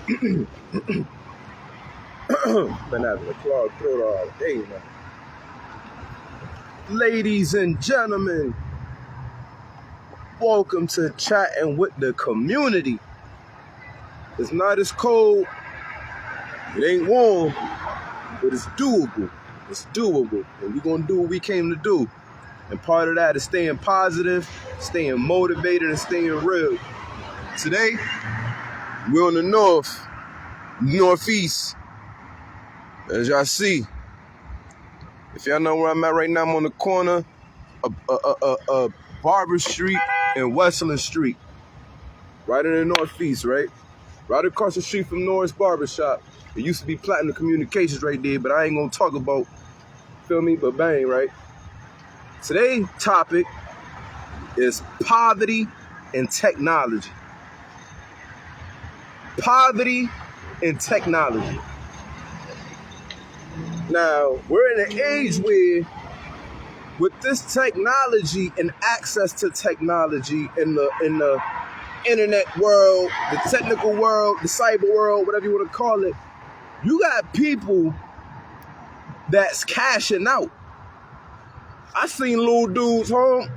Been having a clogged throat all day, man. Ladies and gentlemen, welcome to Chattin with the Community. It's not as cold, it ain't warm, but it's doable. It's doable, and we're gonna do what we came to do. And part of that is staying positive, staying motivated, and staying real. Today, we're on the northeast. As y'all see, if y'all know where I'm at right now, I'm on the corner of Barbour Street and Westland Street, right in the northeast, right? Right across the street from Norris Barbershop. It used to be Platinum Communications right there, but I ain't gonna talk about, feel me, but bang, right? Today's topic is poverty and technology. Poverty and technology. Now, we're in an age where, with this technology and access to technology in the internet world, the technical world, the cyber world, whatever you want to call it, you got people that's cashing out. I seen little dudes home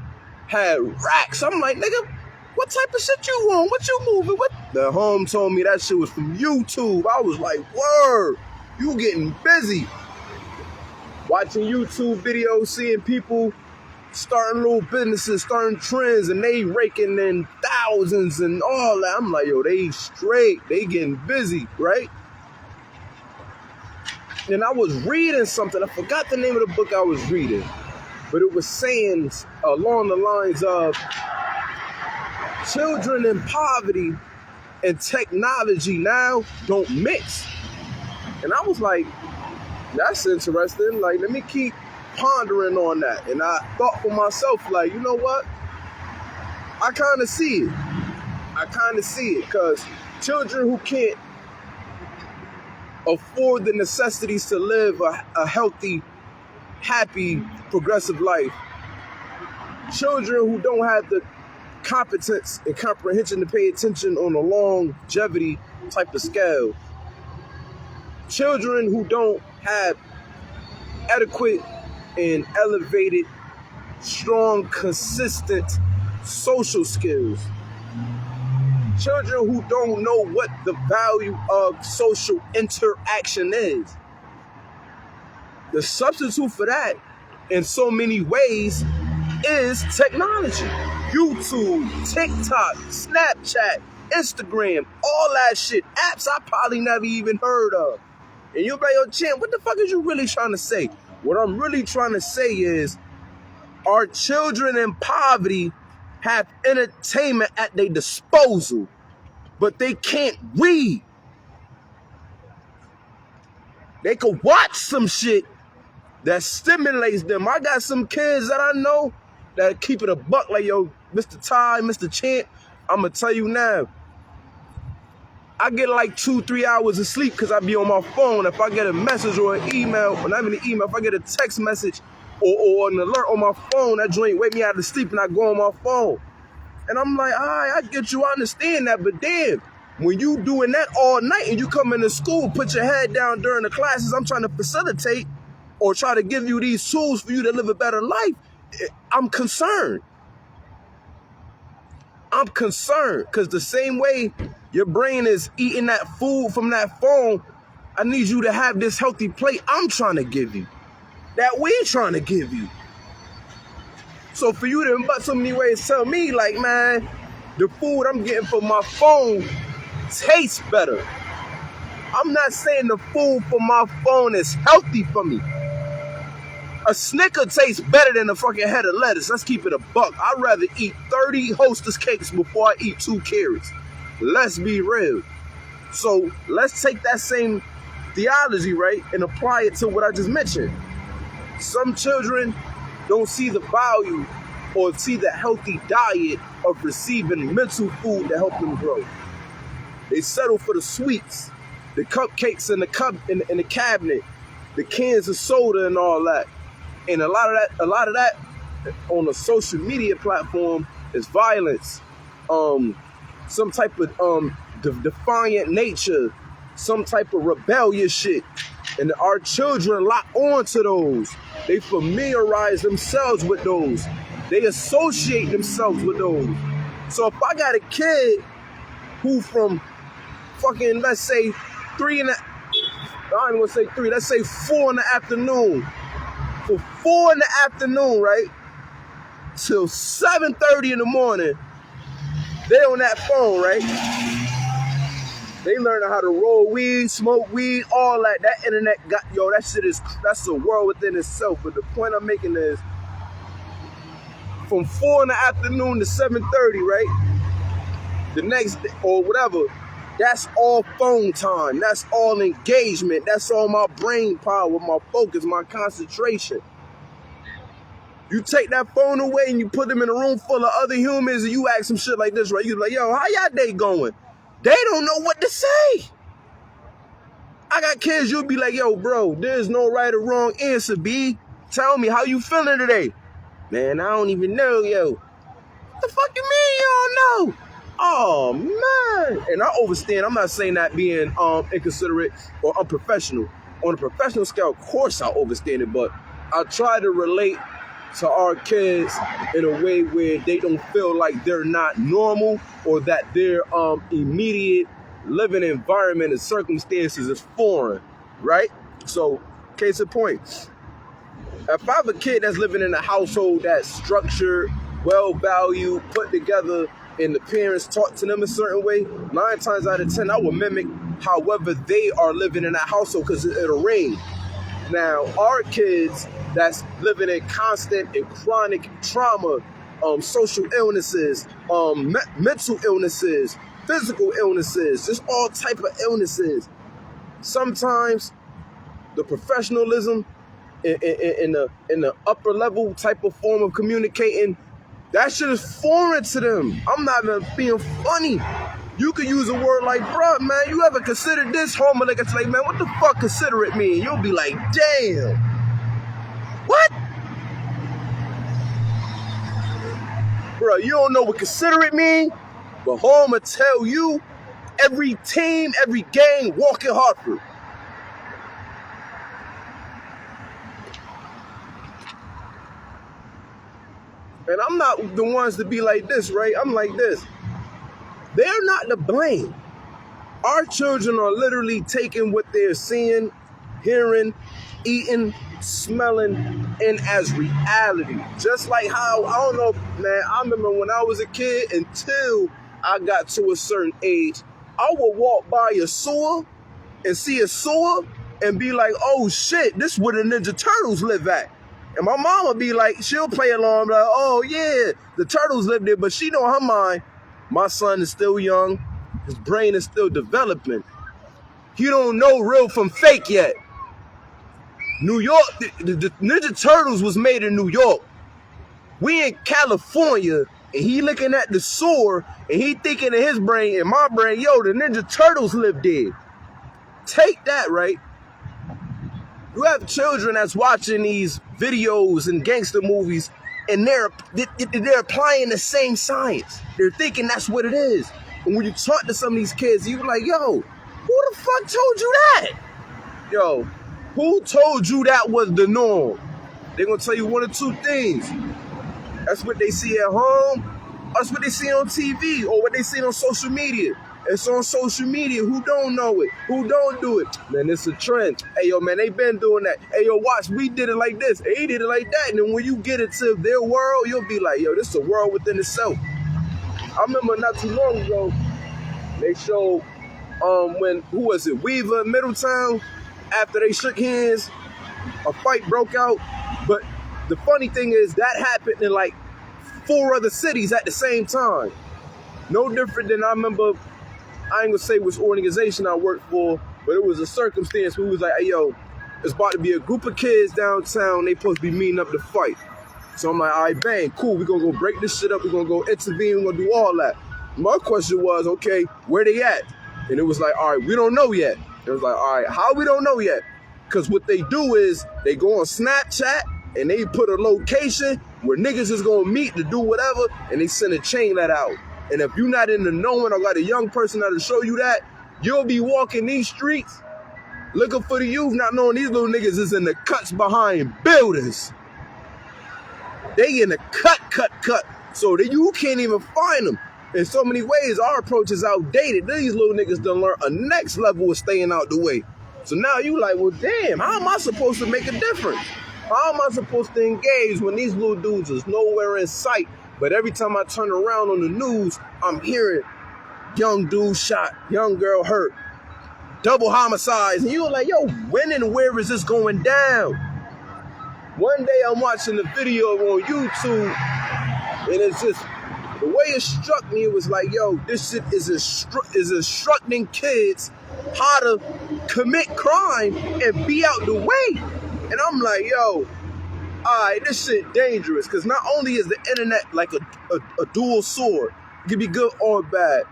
had racks. I'm like, nigga, what type of shit you on? What you moving? What? The home told me that shit was from YouTube. I was like, word, you getting busy. Watching YouTube videos, seeing people starting little businesses, starting trends, and they raking in thousands and all that. I'm like, yo, they straight. They getting busy, right? And I was reading something. I forgot the name of the book I was reading. But it was saying along the lines of children in poverty and technology now don't mix. And I was like, that's interesting. Like, let me keep pondering on that. And I thought for myself, like, you know what? I kind of see it. Because children who can't afford the necessities to live a healthy, happy, progressive life. Children who don't have the competence and comprehension to pay attention on a longevity type of scale. Children who don't have adequate and elevated, strong, consistent social skills. Children who don't know what the value of social interaction is. The substitute for that, in so many ways, is technology. YouTube, TikTok, Snapchat, Instagram, all that shit. Apps I probably never even heard of. And you'll be like, yo, Champ, what the fuck is you really trying to say? What I'm really trying to say is, our children in poverty have entertainment at their disposal, but they can't read. They could watch some shit that stimulates them. I got some kids that I know that keep it a buck, like, yo, Mr. Ty, Mr. Champ, I'm going to tell you now, I get like 2-3 hours of sleep because I be on my phone. If I get a message or an email, or not even an email, if I get a text message or an alert on my phone, that joint wake me out of sleep and I go on my phone. And I'm like, all right, I get you, I understand that, but damn, when you doing that all night and you come into school, put your head down during the classes I'm trying to facilitate or try to give you these tools for you to live a better life, I'm concerned. I'm concerned because the same way your brain is eating that food from that phone, I need you to have this healthy plate I'm trying to give you, that we're trying to give you. So for you to, in but so many ways, tell me, like, man, the food I'm getting from my phone tastes better. I'm not saying the food from my phone is healthy for me. A Snicker tastes better than a fucking head of lettuce. Let's keep it a buck. I'd rather eat 30 Hostess cakes before I eat 2 carrots. Let's be real. So let's take that same theology, right, and apply it to what I just mentioned. Some children don't see the value or see the healthy diet of receiving mental food to help them grow. They settle for the sweets, the cupcakes in the cabinet, the cans of soda and all that. And a lot of that on a social media platform is violence, some type of defiant nature, some type of rebellious shit. And our children lock on to those. They familiarize themselves with those. They associate themselves with those. So if I got a kid who from fucking, let's say, I don't even want to say 3, let's say 4 in the afternoon. For 4 in the afternoon, right, till 7:30 in the morning, they on that phone, right? They learning how to roll weed, smoke weed, all that. That internet that shit that's a world within itself. But the point I'm making is, from 4 in the afternoon to 7:30, right? The next day, or whatever, that's all phone time. That's all engagement. That's all my brain power, my focus, my concentration. You take that phone away and you put them in a room full of other humans and you ask them shit like this, right? You like, yo, how y'all day going? They don't know what to say. I got kids, you'll be like, yo, bro, there's no right or wrong answer, B. Tell me, how you feeling today? Man, I don't even know, yo. What the fuck you mean you don't know? Oh, man. And I overstand. I'm not saying that being inconsiderate or unprofessional. On a professional scale, of course I overstand it, but I try to relate to our kids in a way where they don't feel like they're not normal or that their immediate living environment and circumstances is foreign, right? So, case in point, if I have a kid that's living in a household that's structured, well-valued, put together, and the parents talk to them a certain way, 9 times out of 10, I will mimic however they are living in that household because it'll ring. Now, our kids that's living in constant and chronic trauma, social illnesses, mental illnesses, physical illnesses, just all type of illnesses. Sometimes the professionalism in the upper level type of form of communicating, that shit is foreign to them. I'm not even being funny. You could use a word like, bruh, man, you ever considered this? Homer, like, it's like, man, what the fuck considerate mean? You'll be like, damn. What? Bruh, you don't know what considerate mean? But Homer tell you every team, every game, walk in Hartford. And I'm not the ones to be like this, right? I'm like this. They're not to blame. Our children are literally taking what they're seeing, hearing, eating, smelling, and as reality. Just like how, I don't know, man, I remember when I was a kid, until I got to a certain age, I would walk by a sewer and see a sewer and be like, oh shit, this is where the Ninja Turtles live at. And my mom would be like, she'll play along, like, oh yeah, the turtles live there, but she know in her mind, my son is still young, his brain is still developing. He don't know real from fake yet. New York, the Ninja Turtles was made in New York. We in California, and he looking at the sewer, and he thinking in his brain, in my brain, yo, the Ninja Turtles live there. Take that, right? You have children that's watching these videos and gangster movies, and they're applying the same science. They're thinking that's what it is. And when you talk to some of these kids, you're like, yo, who the fuck told you that? Yo, who told you that was the norm? They're going to tell you one or two things. That's what they see at home. That's what they see on TV or what they see on social media. It's on social media. Who don't know it? Who don't do it? Man, it's a trend. Hey, yo, man, they been doing that. Hey, yo, watch, we did it like this. Hey, he did it like that. And then when you get into their world, you'll be like, yo, this is a world within itself. I remember not too long ago, they showed when, who was it, Weaver in Middletown, after they shook hands, a fight broke out. But the funny thing is that happened in like 4 other cities at the same time. No different than I remember, I ain't gonna say which organization I worked for, but it was a circumstance where it was like, hey, yo, it's about to be a group of kids downtown, they supposed to be meeting up to fight. So I'm like, all right, bang, cool, we're gonna go break this shit up, we're gonna go intervene, we're gonna do all that. My question was, okay, where they at? And it was like, all right, we don't know yet. It was like, all right, how we don't know yet? Because what they do is they go on Snapchat and they put a location where niggas is gonna meet to do whatever, and they send a chain letter out. And if you're not in the knowing or got a young person that'll show you that, you'll be walking these streets looking for the youth, not knowing these little niggas is in the cuts behind buildings. They in the cut. So that you can't even find them. In so many ways, our approach is outdated. These little niggas done learn a next level of staying out the way. So now you like, well, damn, how am I supposed to make a difference? How am I supposed to engage when these little dudes is nowhere in sight? But every time I turn around on the news, I'm hearing young dude shot, young girl hurt, double homicides. And you're like, yo, when and where is this going down? One day I'm watching a video on YouTube, and it's just, the way it struck me, it was like, yo, this shit is instructing kids how to commit crime and be out the way. And I'm like, yo, all right, this shit dangerous. Because not only is the internet like a dual sword, it can be good or bad.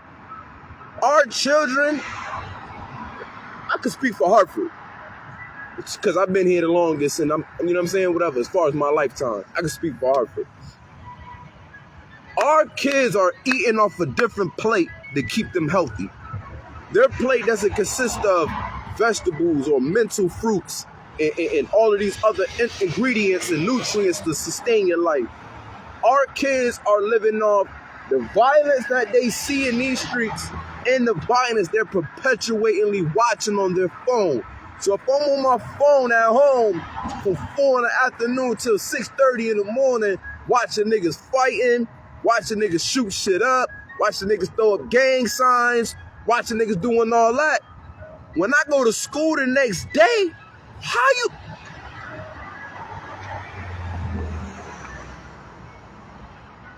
Our children, I could speak for Hartford. It's because I've been here the longest, and I'm, you know what I'm saying, whatever, as far as my lifetime. I can speak for Hartford. Our kids are eating off a different plate to keep them healthy. Their plate doesn't consist of vegetables or mental fruits and all of these other ingredients and nutrients to sustain your life. Our kids are living off the violence that they see in these streets and the violence they're perpetuatingly watching on their phone. So if I'm on my phone at home from 4 in the afternoon till 6:30 in the morning, watching niggas fighting, watching niggas shoot shit up, watching niggas throw up gang signs, watching niggas doing all that, when I go to school the next day, how you...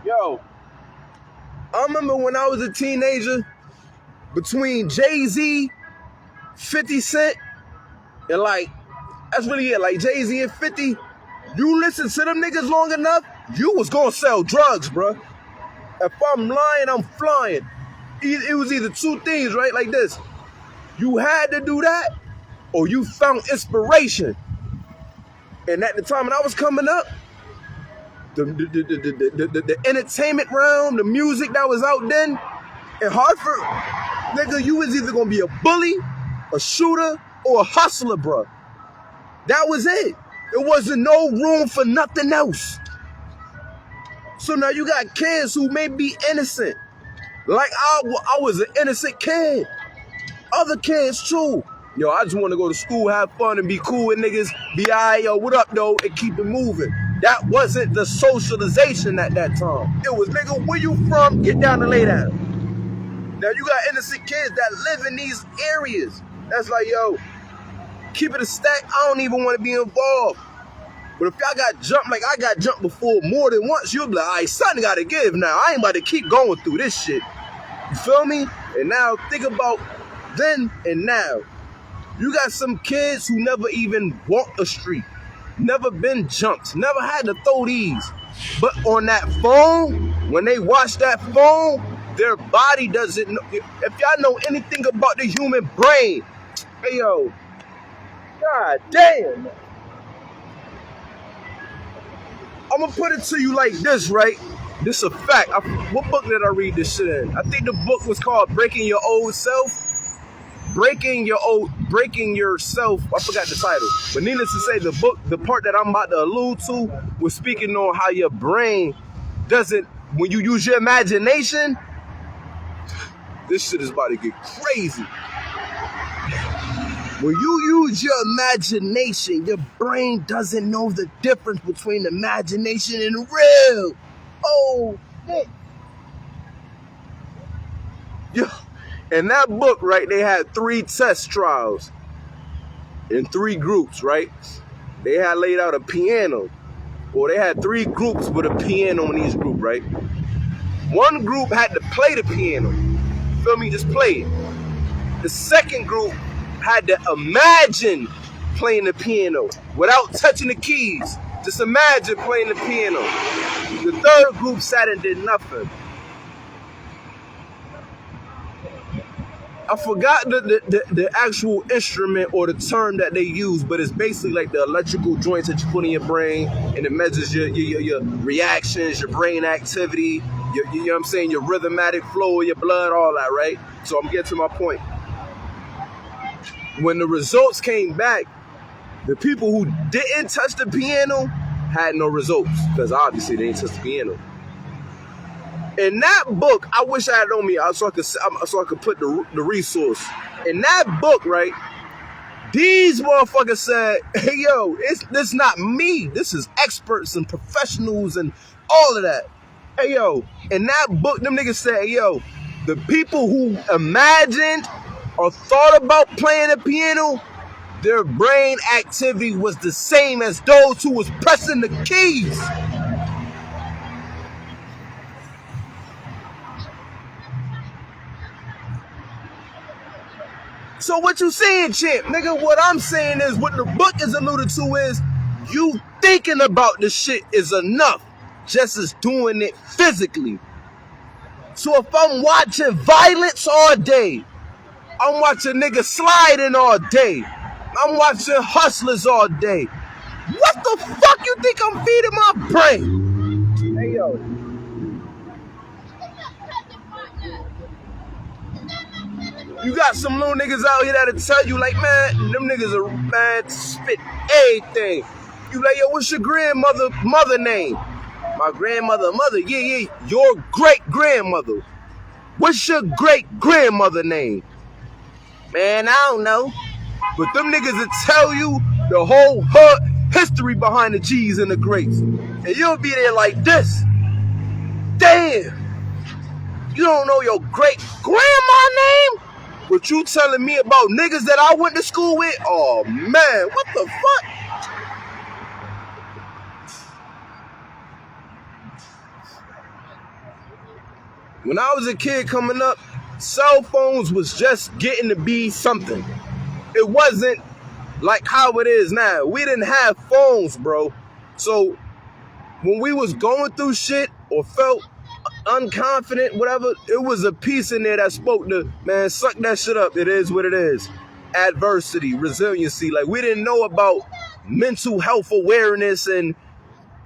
Yo, I remember when I was a teenager, between Jay-Z, 50 Cent, and like, that's really it, like Jay-Z and 50, you listen to them niggas long enough, you was gonna sell drugs, bruh. If I'm lying, I'm flying. It was either two things, right? Like this. You had to do that, or you found inspiration. And at the time when I was coming up, the entertainment realm, the music that was out then, in Hartford, nigga, you was either gonna be a bully, a shooter, or a hustler, bro. That was it. There wasn't no room for nothing else. So now you got kids who may be innocent. Like I was an innocent kid. Other kids too. Yo, I just want to go to school, have fun, and be cool with niggas. Be alright, yo, what up, though, and keep it moving. That wasn't the socialization at that time. It was, nigga, where you from? Get down and lay down. Now you got innocent kids that live in these areas. That's like, yo, keep it a stack. I don't even want to be involved. But if y'all got jumped like I got jumped before more than once, you'll be like, all right, something got to give now. I ain't about to keep going through this shit. You feel me? And now think about then and now. You got some kids who never even walked a street, never been jumped, never had to throw these. But on that phone, when they watch that phone, their body doesn't know. If y'all know anything about the human brain, hey, yo, god damn. I'm gonna put it to you like this, right? This is a fact. What book did I read this shit in? I think the book was called Breaking Your Old Self. Breaking Yourself. I forgot the title. But needless to say, the book, the part that I'm about to allude to, was speaking on how your brain doesn't, when you use your imagination, this shit is about to get crazy. When you use your imagination, your brain doesn't know the difference between imagination and real. Oh, shit. Yo, in that book, right, they had 3 test trials in 3 groups, right? They had laid out a piano. Or they had 3 groups with a piano in each group, right? One group had to play the piano. Feel me? Just play it. The second group had to imagine playing the piano without touching the keys. Just imagine playing the piano. The third group sat and did nothing. I forgot the actual instrument or the term that they use, but it's basically like the electrical joints that you put in your brain, and it measures your reactions, your brain activity, you know what I'm saying, your rhythmatic flow, your blood, all that, right? So I'm getting to my point. When the results came back, the people who didn't touch the piano had no results because obviously they didn't touch the piano. In that book, I wish I had on me so I could put the resource. In that book, right, these motherfuckers said, hey, yo, this not me. This is experts and professionals and all of that. Hey, yo, in that book, them niggas said, hey, yo, the people who imagined or thought about playing the piano, their brain activity was the same as those who was pressing the keys. So what you saying, champ? Nigga, what I'm saying is, what the book is alluded to is, you thinking about this shit is enough, just as doing it physically. So if I'm watching violence all day, I'm watching niggas sliding all day, I'm watching hustlers all day, what the fuck you think I'm feeding my brain? Hey, yo. You got some little niggas out here that'll tell you, like, man, them niggas are, man, spit everything. You like, yo, what's your mother name? My grandmother, yeah, your great-grandmother. What's your great-grandmother name? Man, I don't know. But them niggas will tell you the whole history behind the G's and the greats. And you'll be there like this. Damn. You don't know your great-grandma name? But you telling me about niggas that I went to school with? Oh, man, what the fuck? When I was a kid coming up, cell phones was just getting to be something. It wasn't like how it is now. We didn't have phones, bro. So when we was going through shit or felt unconfident, whatever, it was a piece in there that spoke to, man, suck that shit up. It is what it is. Adversity, resiliency. Like, we didn't know about mental health awareness and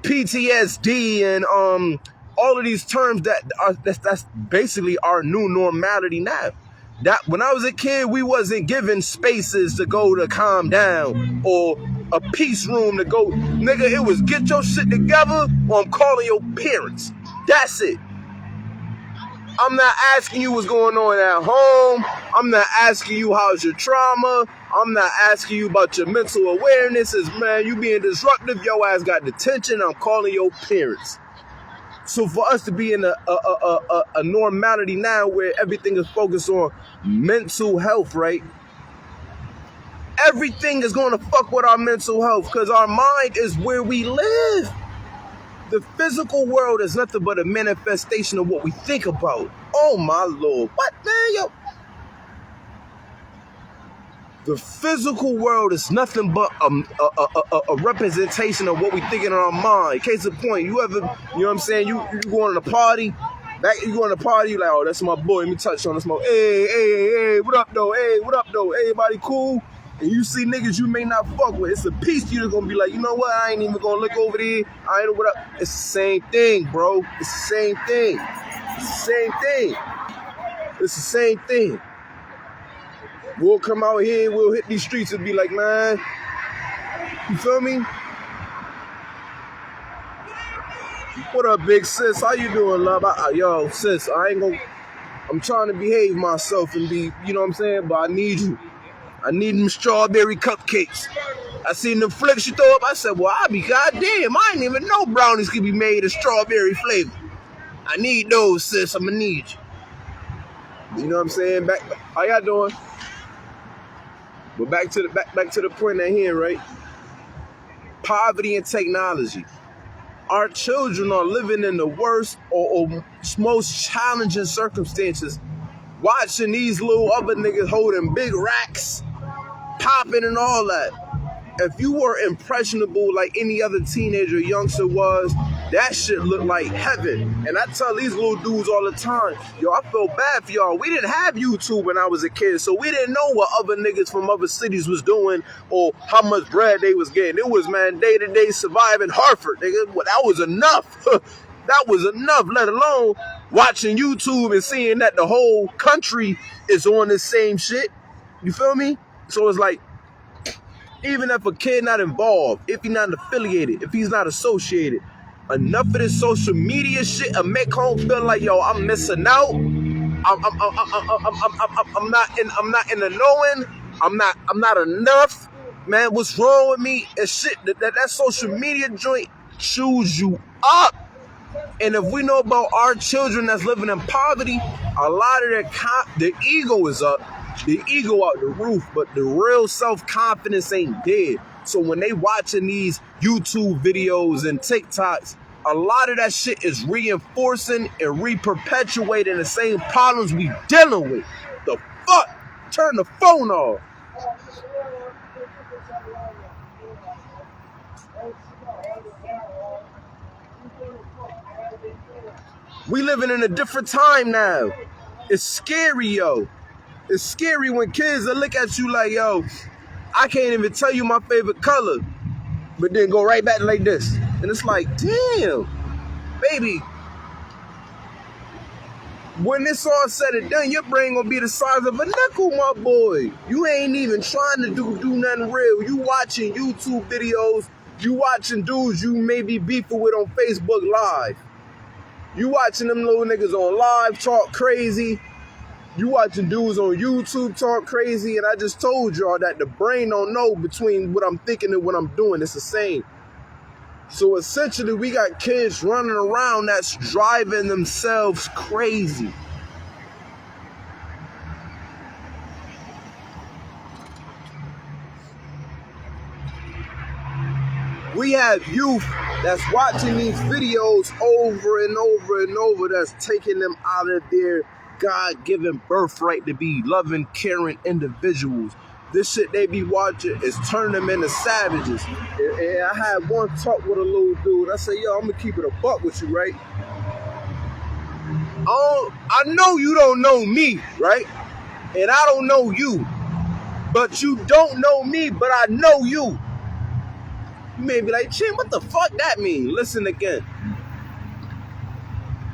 PTSD and all of these terms that's basically our new normality now. That when I was a kid, we wasn't given spaces to go to calm down or a peace room to go. Nigga, it was get your shit together or I'm calling your parents. That's it. I'm not asking you what's going on at home. I'm not asking you how's your trauma. I'm not asking you about your mental awareness. Is, man, you being disruptive, your ass got detention, I'm calling your parents. So for us to be in a normality now where everything is focused on mental health, right? Everything is going to fuck with our mental health because our mind is where we live. The physical world is nothing but a manifestation of what we think about. Oh my Lord. What, man, yo? The physical world is nothing but a representation of what we think in our mind. Case in point, you ever, you know what I'm saying, you going to a party, you going to a party, you like, oh, that's my boy, let me touch on this. Hey, what up, though? Hey, what up, though? Hey, everybody cool? And you see niggas you may not fuck with. It's a piece you're gonna be like, you know what? I ain't even gonna look over there. I ain't know what up. It's the same thing, bro. It's the same thing. It's the same thing. It's the same thing. We'll come out here, we'll hit these streets and be like, man, you feel me? What up, big sis? How you doing, love? Yo, sis, I'm trying to behave myself and be, you know what I'm saying? But I need you. I need them strawberry cupcakes. I seen the flicks you throw up. I said, well, I be goddamn. I didn't even know brownies could be made of strawberry flavor. I need those, sis. I'm gonna need you. You know what I'm saying? How y'all doing? But back to the point at hand, right? Poverty and technology. Our children are living in the worst or most challenging circumstances, watching these little other niggas holding big racks, popping and all that. If you were impressionable like any other teenager or youngster was, that shit looked like heaven. And I tell these little dudes all the time, yo, I feel bad for y'all. We didn't have YouTube when I was a kid, so we didn't know what other niggas from other cities was doing or how much bread they was getting. It was, man, day-to-day surviving Hartford, nigga. Well, that was enough. That was enough, let alone watching YouTube and seeing that the whole country is on the same shit. You feel me? So it's like, even if a kid not involved, if he's not affiliated, if he's not associated, enough of this social media shit will make home feel like, yo, I'm missing out. I'm not in the knowing. I'm not enough. Man, what's wrong with me? And shit, that social media joint chews you up. And if we know about our children that's living in poverty, a lot of their ego is up, the ego out the roof, but the real self-confidence ain't dead. So when they watching these YouTube videos and TikToks, a lot of that shit is reinforcing and re-perpetuating the same problems we dealing with. The fuck? Turn the phone off. We living in a different time now. It's scary, yo. It's scary when kids will look at you like, yo, I can't even tell you my favorite color, but then go right back like this. And it's like, damn, baby, when it's all said and done, your brain gonna be the size of a nickel, my boy. You ain't even trying to do nothing real. You watching YouTube videos, you watching dudes you may be beefing with on Facebook Live. You watching them little niggas on live talk crazy. You watching dudes on YouTube talk crazy. And I just told y'all that the brain don't know between what I'm thinking and what I'm doing. It's the same. So essentially, we got kids running around that's driving themselves crazy. We have youth that's watching these videos over and over and over, that's taking them out of their God-given birthright to be loving, caring individuals. This shit they be watching is turning them into savages. And I had one talk with a little dude. I said, yo, I'm gonna keep it a buck with you, right? I know you don't know me, right? And I don't know you. But you don't know me, but I know you. You may be like, Chin, what the fuck that mean? Listen again.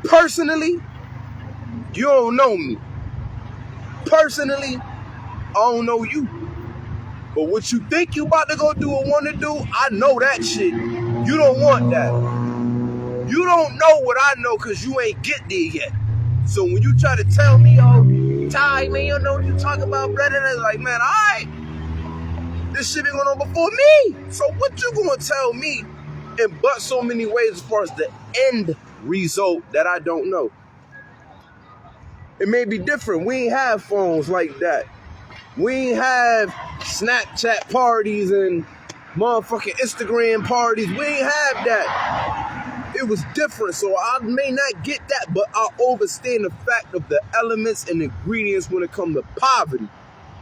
Personally, you don't know me. Personally, I don't know you. But what you think you about to go do or want to do, I know that shit. You don't want that. You don't know what I know because you ain't get there yet. So when you try to tell me, oh, Ty, man, you don't know what you talking about, brother, it's like, man, all right. This shit been going on before me. So what you gonna tell me in but so many ways as far as the end result that I don't know? It may be different. We ain't have phones like that. We ain't have Snapchat parties and motherfucking Instagram parties. We ain't have that. It was different. So I may not get that, but I understand the fact of the elements and ingredients when it comes to poverty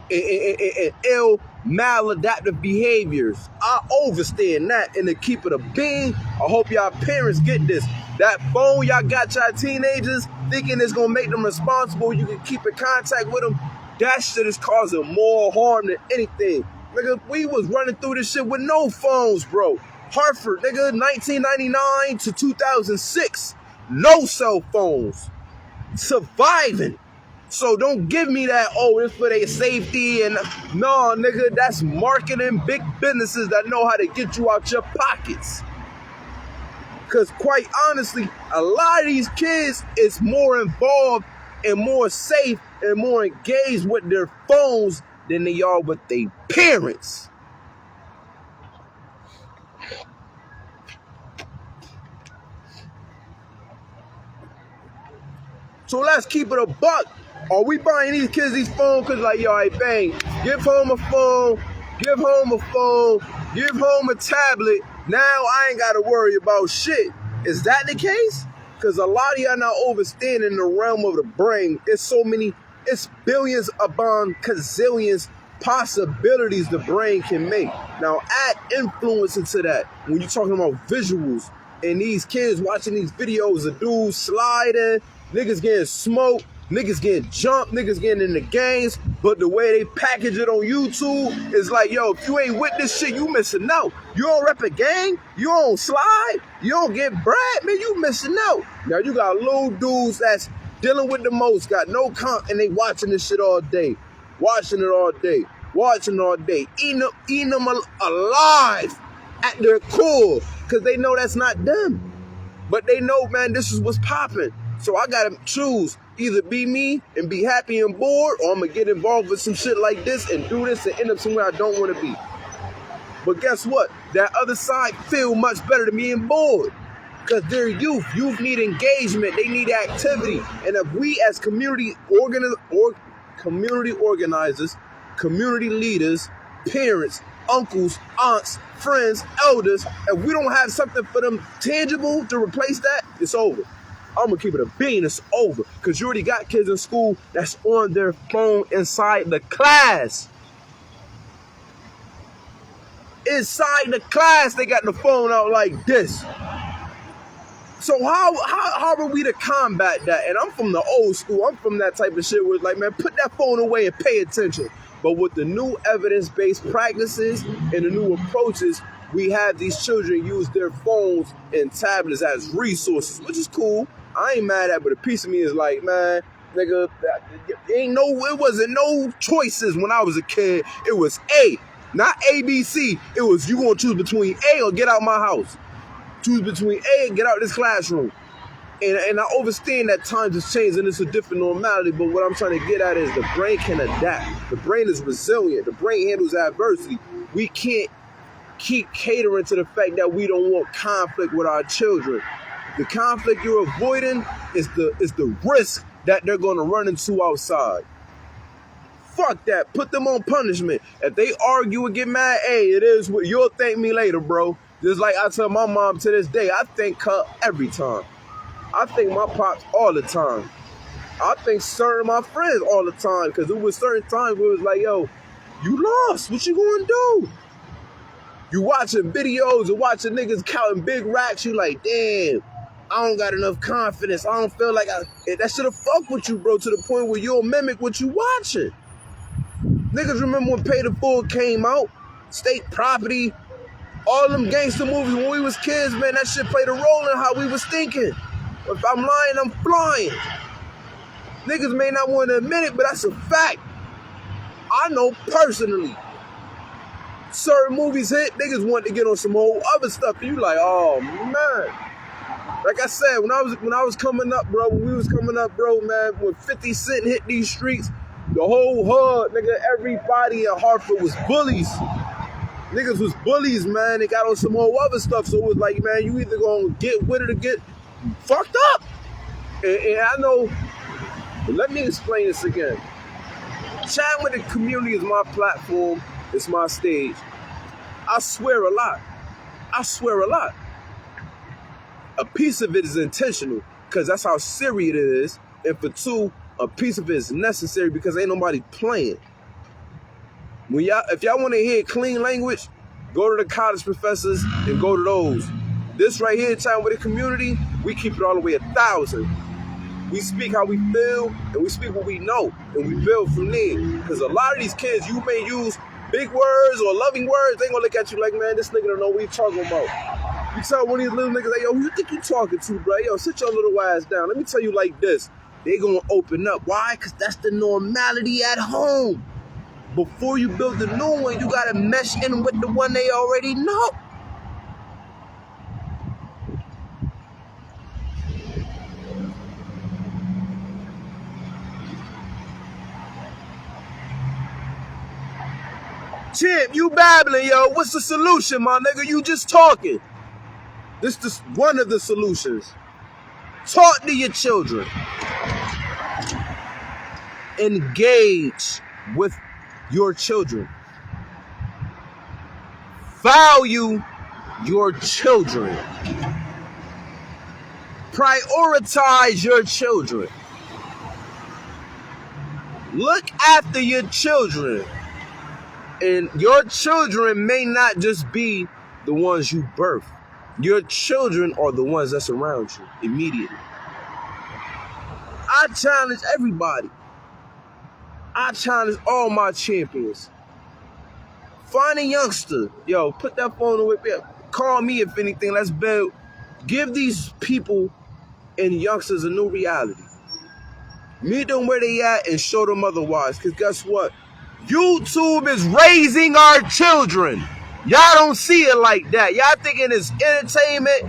and ill maladaptive behaviors. I understand that. And to keep it a bean, I hope y'all parents get this. That phone y'all got y'all teenagers thinking it's gonna make them responsible, you can keep in contact with them, that shit is causing more harm than anything. Nigga, we was running through this shit with no phones, bro. Hartford, nigga, 1999 to 2006, no cell phones. Surviving. So don't give me that, oh, it's for their safety and no, nigga, that's marketing, big businesses that know how to get you out your pockets. Because quite honestly, a lot of these kids is more involved and more safe and more engaged with their phones than they are with their parents. So let's keep it a buck. Are we buying these kids these phones because like, yo, hey, bang, give home a phone, give home a phone, give home a tablet. Now I ain't got to worry about shit. Is that the case? Because a lot of y'all not understanding the realm of the brain. It's billions upon gazillions possibilities the brain can make. Now add influence into that when you're talking about visuals and these kids watching these videos of dudes sliding, niggas getting smoked, niggas getting jumped, niggas getting in the games, but the way they package it on YouTube is like, yo, if you ain't with this shit, you missing out. You don't rep a gang? You don't slide? You don't get bread, man, you missing out. Now you got little dudes that's dealing with the most, got no and they watching this shit all day. Watching it all day. Watching it all day. Eating them alive at their core. Because they know that's not them. But they know, man, this is what's popping. So I gotta choose. Either be me and be happy and bored, or I'm gonna get involved with some shit like this and do this and end up somewhere I don't want to be. But guess what? That other side feel much better than being bored. Because they're youth. Youth need engagement. They need activity. And if we as community organizers, community leaders, parents, uncles, aunts, friends, elders, if we don't have something for them tangible to replace that, it's over. I'm going to keep it a bean. It's over. Because you already got kids in school that's on their phone inside the class. Inside the class, they got the phone out like this. So how are we to combat that? And I'm from the old school. I'm from that type of shit where it's like, man, put that phone away and pay attention. But with the new evidence-based practices and the new approaches, we have these children use their phones and tablets as resources, which is cool. I ain't mad at it, but a piece of me is like, man, nigga, it wasn't no choices when I was a kid. It was A, not ABC. It was you gonna choose between A or get out my house. Choose between A and get out this classroom. And I understand that times have changed and it's a different normality, but what I'm trying to get at is the brain can adapt. The brain is resilient. The brain handles adversity. We can't keep catering to the fact that we don't want conflict with our children. The conflict you're avoiding is the risk that they're going to run into outside. Fuck that. Put them on punishment. If they argue and get mad, hey, it is what you'll thank me later, bro. Just like I tell my mom to this day, I thank her every time. I thank my pops all the time. I thank certain my friends all the time, because it was certain times where it was like, yo, you lost. What you going to do? You watching videos and watching niggas counting big racks. You like, damn, I don't got enough confidence. I don't feel like that should have fucked with you, bro, to the point where you'll mimic what you watching. Niggas remember when Pay the Full came out? State Property, all them gangster movies when we was kids, man, that shit played a role in how we was thinking. If I'm lying, I'm flying. Niggas may not want to admit it, but that's a fact. I know personally. Certain movies hit, niggas want to get on some whole other stuff. And you like, oh man. Like I said, when I was coming up, bro, when we was coming up, bro, man, when 50 Cent hit these streets, the whole hood, nigga, everybody in Hartford was bullies. Niggas was bullies, man. They got on some whole other stuff. So it was like, man, you either gonna get with it or get fucked up. And I know, but let me explain this again. Chatting with the community is my platform. It's my stage. I swear a lot. I swear a lot. A piece of it is intentional, because that's how serious it is. And for two, a piece of it is necessary because ain't nobody playing. If y'all want to hear clean language, go to the college professors and go to those. This right here, Chatting with the community, we keep it all the way 1,000. We speak how we feel, and we speak what we know, and we build from there. Because a lot of these kids, you may use big words or loving words, they gonna look at you like, man, this nigga don't know what he talking about. You tell one of these little niggas, like, yo, who you think you talking to, bro? Yo, sit your little ass down. Let me tell you like this. They gonna open up. Why? Because that's the normality at home. Before you build the new one, you gotta mesh in with the one they already know. Chip, you babbling, yo. What's the solution, my nigga? You just talking. This is one of the solutions. Talk to your children. Engage with your children. Value your children. Prioritize your children. Look after your children. And your children may not just be the ones you birth. Your children are the ones that surround you immediately. I challenge everybody. I challenge all my champions. Find a youngster. Yo, put that phone away. Call me if anything. Let's build. Give these people and youngsters a new reality. Meet them where they at and show them otherwise. Because guess what? YouTube is raising our children. Y'all don't see it like that. Y'all thinking it's entertainment.